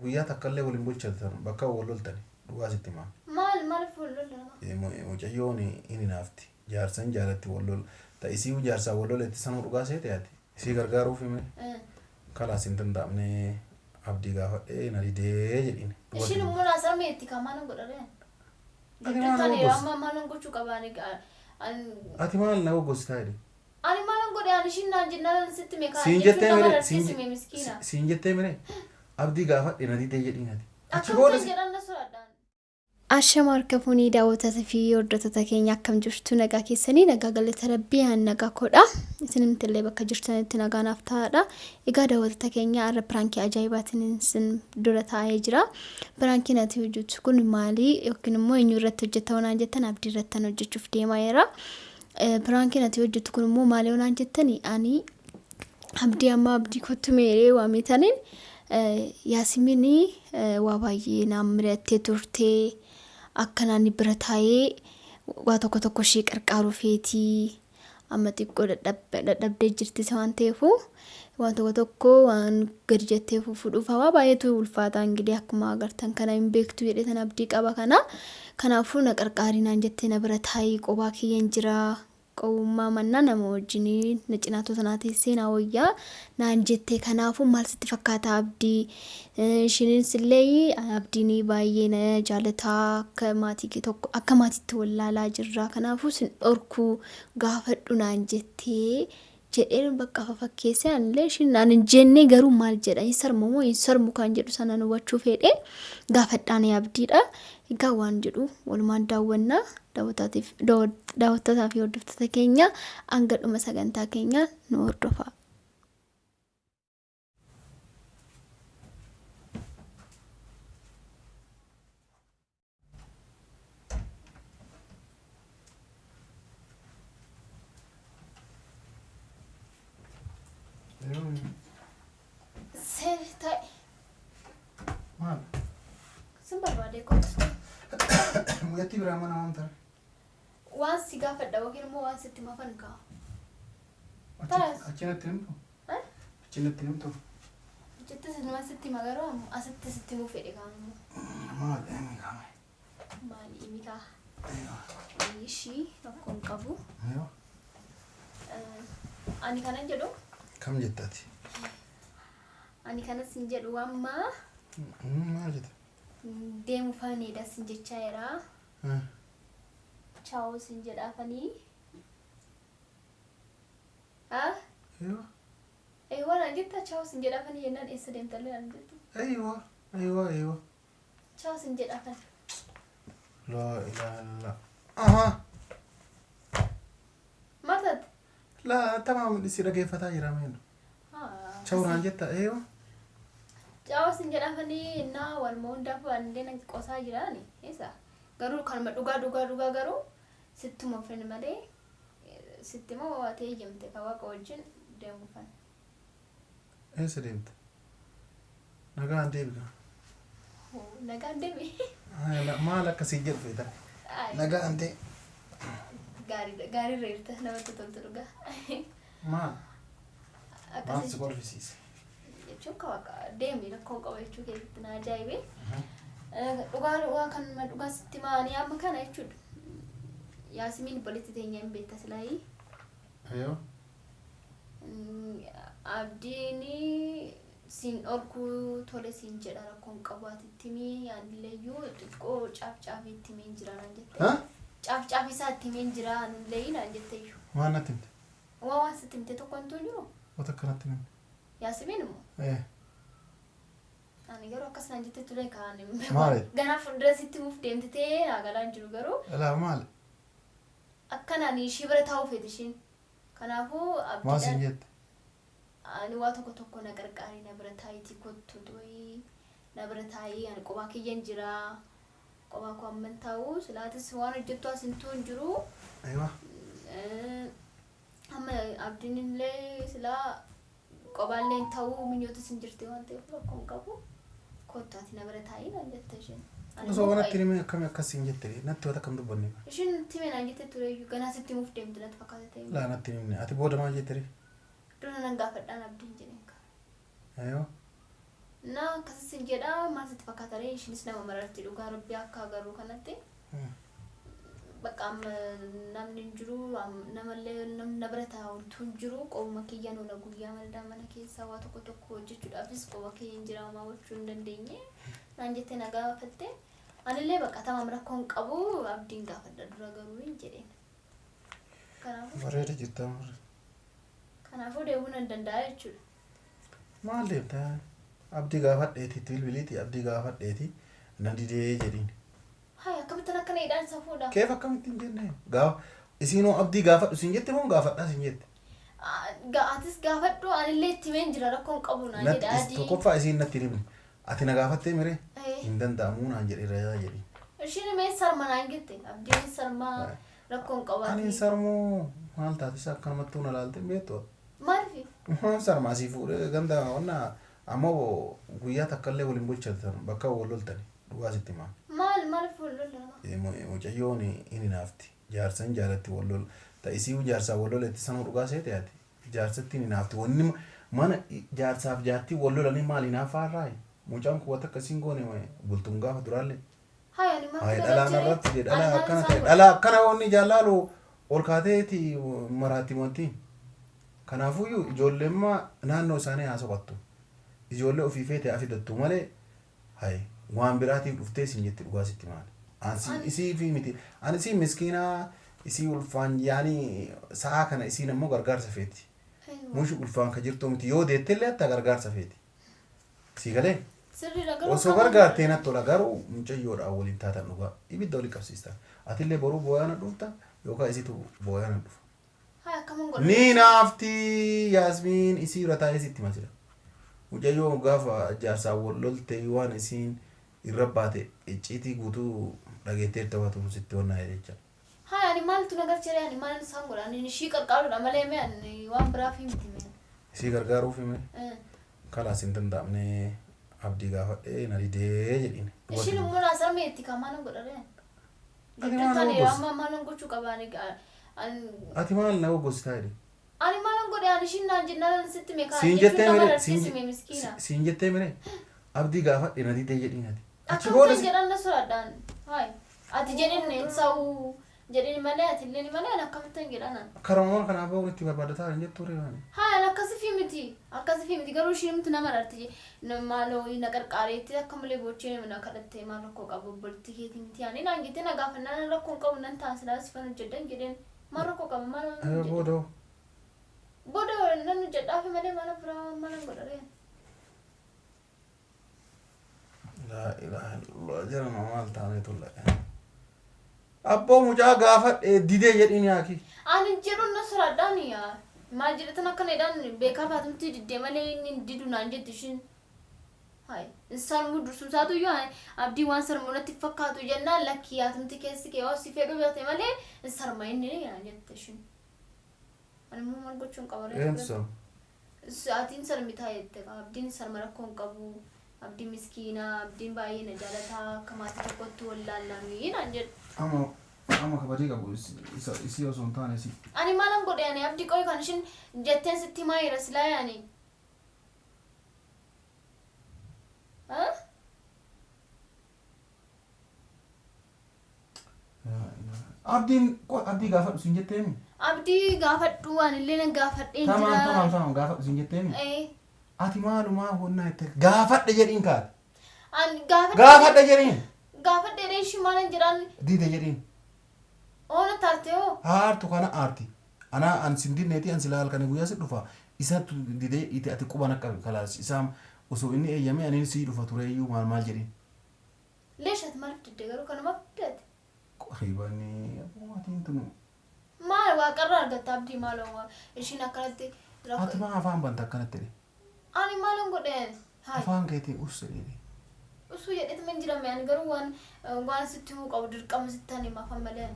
guyyaa takkallee waliin bulchatan bakka walloltani dhugaa sitti maa maal fuuldura mucayyoon inni naafti jaarsan jaalatti wallol ta'isii jaarsaa walloletti sanuu dhugaa seete yaati isii gargaaruuf hime kalaas hin danda'amne abdii gaafadhee na didee jedhine ishiin immoo naasar meetti kaamaan godhare amma maal gochuu qabaani ati maal na goggostaa jedhe ani maal godhe ani ishiin naan jennaan sitti meekaa siin jettee mere abdii gaafadhe na didee jedhinati achi booda jedhan soodhaan Ashama harkafuunii daawwattoota fi hordoftoota keenya akkam jirtu nagaa keessanii nagaa galata rabbii haan nagaa koodha isinimti illee bakka jirtanitti nagaa naaf ta'aadha egaa daawwattoota keenya arra piraankii ajaa'ibaatiin isin dura taa'ee jira piraankiin ati hojjetu kun maali yookiin immoo eenyu irratti hojjeta waan jettan abdii irratti hojjechuuf deemaa jira piraankiin ati hojjetu kun immoo maali waan jettani ani abdii amma abdii kottu meeree waamitaniin Yaasimiin waa baay'ee naamirattee turtee akkanaan bira taa'ee waa tokko ishee qarqaaru feetii amma xiqqoo dadhabdee jirti waan ta'eef waan tokko waan gadi jettee fuudhuuf waa baay'eetu ulfaata ingilee akkuma agartan kana hin beektu jedhee tan abdii qaba kanaafuu na qarqaarinaan jettee na bira taa'ee qophaa kiyyaan jira qawummaa manna nama wajjin na cinaatoo tanaatee seenaa wayyaa naan jettee kanaafuu maal sitti fakkaata abdii isheenis illee abdiin baay'ee na jaalataa akka maatiitti wallaalaa jirra kanaafuu sin dhorku gaafadhu naan jettee jedheen bakka fakkeessee anillee isheen naan hin jennee garuu maal jedha hin sarmamoo hin sarmu kan jedhu sana nu hubachuu fedhe gaafadhaan abdiidha egaa waan jedhu walumaan daawwannaa daawwattootaa fi hordoftoota keenya hanga dhuma sagantaa keenya nu hordofaa. Muyatti biraama namaan ta'a. Waan si gaafadha yookiin immoo waan sitti mafan ka'a. Achinatti himtu? Achinatti himtu? Jettee sinima sitti magaruu asitti sitti muu fedhe kaa'amu. Maali emi kaa'ame? Maali emi ka'a? Ishii rakkoon qabu. Ani kana jedhu? Kam jettati? Ani kana sin jedhu amma. Maal jetta? Deemu faneedha sin jechaa jira. Ciao sin jedhaafanii. Waan jetta ciao sin jedhaafanii jennaan eessa deemtallee aan jettu. Aywa. Ciao sin jedhaafanii. La ilaha. Aha. Matat. La tamam si dhageeffataa jira meenu. Ciao naan jetta aywa. Ciao sin jedhaafanii na wal moondaaf andee nan qosaa jiraani. Isa garuu kanuma dhugaa garuu sittuma fen malee sittima waatee jemte kawaqa wajjin deemu fan. Eessa deemta? Nagaan deebiga. Nagaan deebi. Maal akkasii jedhu feeta? Nagaan deebi. Gaarii reerta namatti toltu dhugaa. Maal? Maal si qorrisiise? Jechuun kawaqa deemi rakkoon qaba jechuu keessatti na ajaa'ibe. Dhugaa kan dhugaa sitti maanii amma kana jechuudha. Yaasimiin politti teenya hin beekta silaayi. Ayyo. Abdiin sin orkuu tole sin jedha rakkoon qabaatitti mi yaanileyyuu xiqqoo caafcaafiitti mi jira naan jette. Caafcaafisaatti mi jira anillee naan jetteyyuu. Waan natti himte? Waan sitti himte tokko hin toluu. Wata akkanatti himte? Yaasimiin immoo? Ani garuu akkas naan jettee ture kaan maali? Ganaa fuuldura sitti muuf deemtitee naagalaan jiru garuu. Alaa maali? Akkanaan ishii bira taa'uu feeti ishiin. Kanaafuu abdiidhaan. Maal sin jette? Ani waa tokko na qarqaarii na bira taa'itii kottu doyii na bira taa'ii ani qophaa kiyyaan jira. Qophaa koo amman taa'uu silaatis waan hojjettu asintuu hin jiru. Aywa. Amma abdiin illee silaa qophaan ta'uu minyoota sin jirti waan ta'eef rakkoon qabu. Kottaati na bira taa'ii naan jette isheen. Osoo wanatti himee akkami akkasiin jette natti wata kam dubbanne. Isheen timee naan jette tureyyuu ganaa sitti muuf deemtu natti fakkaate ta'e. Laa natti himne ati booda maal jette? Dura nan gaafadhaan abdiin jedheen ka. Ayyo. Na akkasiin jedha maal sitti fakkaata ree ishinis nama mararti dhugaa rabbii akka agarru kanatti. Bakka namni hin jiru namallee namni bira taa'utu hin jiru qoma kiyyan ola guyyaa maldaa mana keessa waa tokko hojjechuudhaafis qoma kiyya hin jira homaa gochuu hin dandeenye naan jettee na gaafatte anillee bakka tamam rakkoon qabu abdiin gaafadha dura garuu hin jedheen. Kanaafuu bareeda jirta mara. Kanaafuu deemuun hin danda'a jechuudha. Maal deemtaa abdii gaafadheeti bilbiliiti abdii gaafadheeti na didee jedhiin. Hai akkamitti akkana hidhaan safuudha. Keef akkamitti hin jenne gaafa isinoo abdii gaafadhu sin jette moo gaafadhaa sin jette. Atis gaafadhu anillee itti meen jira rakkoon qabu naan jedha adii. Tokkoffaa isiin natti himne ati na gaafattee miree hin danda'amuu naan jedhe rayaa jedhi. Ishiin mee sarma naan jette abdiin sarmaa rakkoon qabaati. Ani sarmoo maal taatis akkanumatti na laalte beektu. Maaliif? Sarmaa si fuudhee ganda wanna ammoo guyyaa takkaallee waliin bulchatan bakka wal loltani dhugaa sitti maa. Maal fuuldura mucayyoon inni naafti jaarsan jaalatti wal lol ta'isii jaarsaa wal loletti sanuu dhugaa seete ati jaarsatti inni naafti wanni mana jaarsaaf jaartii wal lolanii maali naafaarraa mucaan kuwwata akkasiin goone bultuun gaafa duraallee. Hayi dhalaan irratti dhala akkana ta'e dhala akkana wanni jaalaalu ol kaateeti maraatti wanti. Kanaafuyyuu ijoolleen naannoo isaanii haasofatu ijoollee ofii feete afidattu malee hayi. Waan biraatiif dhuftee sin jetti dhugaa sitti maali. Ansi isii fi miti. Ani isii miskiinaa isii ulfaan yaani sa'a kana isiin ammoo gargaarsa feeti. Mushi ulfaan ka jirtu miti yoo deettellee hatta gargaarsa feeti. Sii galee? Osoo gargaartee natti tola garuu mucayyoodhaan waliin taatan dhugaa ibidda walii qabsiista. Atillee boruu booyaana dhufta yookaan isitu booyaana dhufa. Ni naafti Yaasmiin isii irra taa'ee sitti masira. Mucayyoo gaafa jaarsaa wal lolte waan isiin irra baate icciitii guutuu dhageetteer ta'uu sitti onnaa jecha. Haa ani maaltu nagarchee ani maal isaan godhan inni ishii qarqaaruudha malee mee ani waan biraaf himti mee. Ishii gargaaruuf hime. Kalaas hin danda'amne abdii gaafadhee na didee jedhine. Ishiin immoo naasar meetti kan maal godhare. Gidduu amma maal gochuu qabaani. Ati maal na gogoositaa jedhe. Ani maal godhe ani ishiin naan jennaan sitti mee kaa. Siin jettee mere abdii gaafadhee na didee jedhine ati. Akka jedhan na soraadhaan. Hai ati jedhin sa'u jedhin malee ati illee malee akkamitti jedhan. Karamaa kanaaf walitti barbaadataa hin jettu reebani. Hai akkasii miti garuu isheen miti nama dharti maaloo na qarqaareetti akka malee gochee na kadhattee maal rakkoo qabu bultii keetii miti ani naan jettee na gaafannaan rakkoon qabu nan taasisaa sifan hojjedhan jedheen maal rakkoo qabu maal boodoo nan hojjedhaafi malee maal biraa maal godharee. La ilaha illallah jara maal taane tulla. Abbo mucaa gaafadhee didee jedhin yaaki. Ani jedhu na soraadhaan yaa. Maal jedhatan akka needhaan beekaa baatumti diddee malee inni didu naan jetti ishiin. Hai sarmuu dursuusaatu iyyuu abdii waan sarmuu natti fakkaatu jennaan lakkii yaatumti keessi kee yoo si fedhu beekte malee sarma inni naan jette ishiin. Ani immoo maal gochuun qabaree. Eenso. Sa'aatiin sarmitaa jette abdiin sarma rakkoon qabu. Abdii miskiinaa abdiin baay'ee na jaalataa akka maatii tokkotti wallaallamii naan jedhu. Amma kabajii qabu isii osoo hin taane si. Ani maalan godhe ani abdii qoy kan ishiin jetteen sitti maa jira silaa yaani. Abdii gaafadhu sin jetteemi. Abdii gaafadhu anillee nan gaafadheen jira. Tamam gaafadhu sin jetteemi. Ati maalumaa honnaa itti gaafadhe jedhiin kaate. Gaafadhe jedhiin. Gaafadhe reeshi maalan jedhaan. Diide jedhiin. Oona taarte hoo. Aartu kana aarti. Anaa an sindinneeti an silaa halkanii guyyaa si dhufa. Isatu didee iti ati quban akka kalaas isaan osoo inni eeyyame aniin sii dhufa tureeyyuu maal jedhiin. Leeshaati maaliif diddee garuu kanuma fidate. Qoribanii abboomatiin tunu. Maal waaqarraa argatta abdii maaloo ishiin akkanatti. Ati maa afaan banta akkanatti jedhe. Ani maalan godheen. Afaan keetii ussa jedhe. Usuu jedheeti man jirame ani garuu waan sitti himuu qabu dirqama sitti ani afaan malee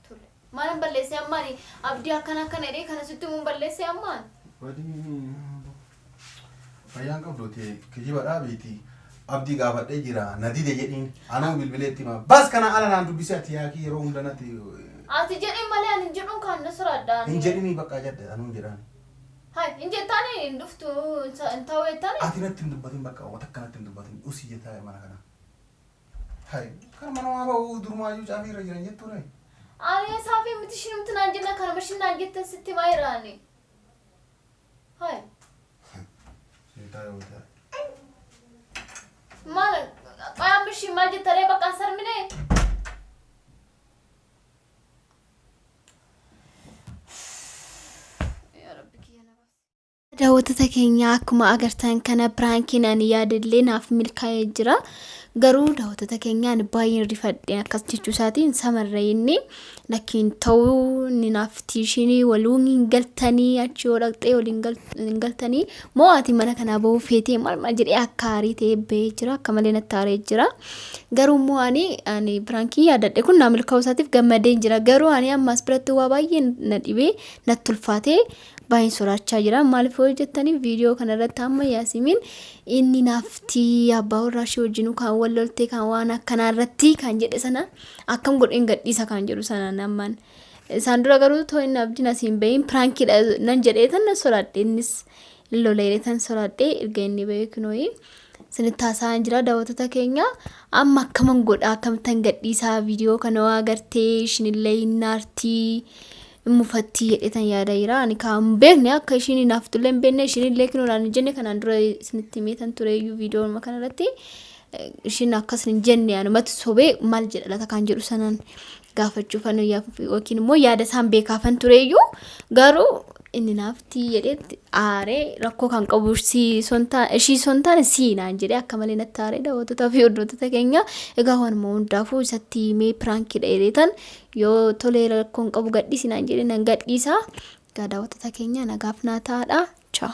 tulle. Maalan balleessee ammaani abdii akkana jedhee kana sitti himuun balleessee ammaan. Badii fayyaan qabdooti kijiba dhaabeeti abdii gaafadhee jira na dide jedhiin anuu bilbileetti hima bas kana ala naan dubbisee ati yaakii yeroo hundanatti. Ati jedhin malee ani jedhuun kan na soraadhaan. Hin jedhinii bakka jedhe anuu jedhaan. هاي إنجي تاني ندفتو انتاو تاني أتينا تندبتين بقى وتكنا تندبتين أسيجة تاعي ما كنا هاي كان ما نوع أبغى درما يو جافي رجعين يتوري أنا صافي متشين متناجنا كنا مش ناجت ستي ما يراني هاي تاعي وتاعي ما أنا مش ما جت ترى بقى أسر مني daawwattoota keenya akkuma agartan kana piraankiin ani yaadallee naaf milkaa'ee jira. Garuu daawwattoota keenyaan baay'een rifadhe akkas jechuu isaatiin samarra inni lakkiin ta'uu ni naaf tiishinii waluun hin galtanii achi yoo dhaqxee waliin hin galtanii moo ati mana kanaa bahuu feetee maal jedhee akka aarii ta'ee bahee jira akka malee natti aaree jira. Garuu immoo ani piraankii yaadadhe kun naa milkaa'uu isaatiif gammadee jira. Garuu ani ammas biratti waa baay'ee na dhibee natti ulfaatee baay'een soraachaa jira. Maaliif yoo jettanii viidiyoo kanarratti amma Yaasimiin inni naaftii abbaa warraa ishee wajjin kan wal loltee kan waan akkanaarratti kan jedhe sana akkam godheen gadhiisa kan jedhu sana namaan isaan dura garuu too inni abdiin asiin bahin piraankiidha nan jedhee tan na soraadhe innis lolee tan soraadhe erga inni beeknooyi sinitti haasa'an jira daawwattoota keenya amma akkaman godha akkamittan gadhiisaa viidiyoo kana waa agartee ishinillee hinnaartii mufatti jedhetan yaada jira ani kan beekne akka ishiin naaftulee beekne ishiin leekinoodhaan jenne kanaan dura isinitti meetan tureeyyuu viidiyoo kanarratti ishiin akkas hin jenne anumatti sobee maal jedha lata kan jedhu sanan gaafachuuf yookiin immoo yaada isaan beekaafan tureeyyuu garuu inni naaftii jedhetti aaree rakkoo kan qabu ishii sontaan siinaan jedhee akka malee natti aaree daawwattootaa fi hordoftoota keenya egaa waanuma hundaafuu isatti mee piraankiidha jedhetan yoo tolee rakkoon qabu gadhiisinaan jedhee nan gadhiisa. Egaa daawwattootaa keenya nagaaf naa ta'aadha. Ciao.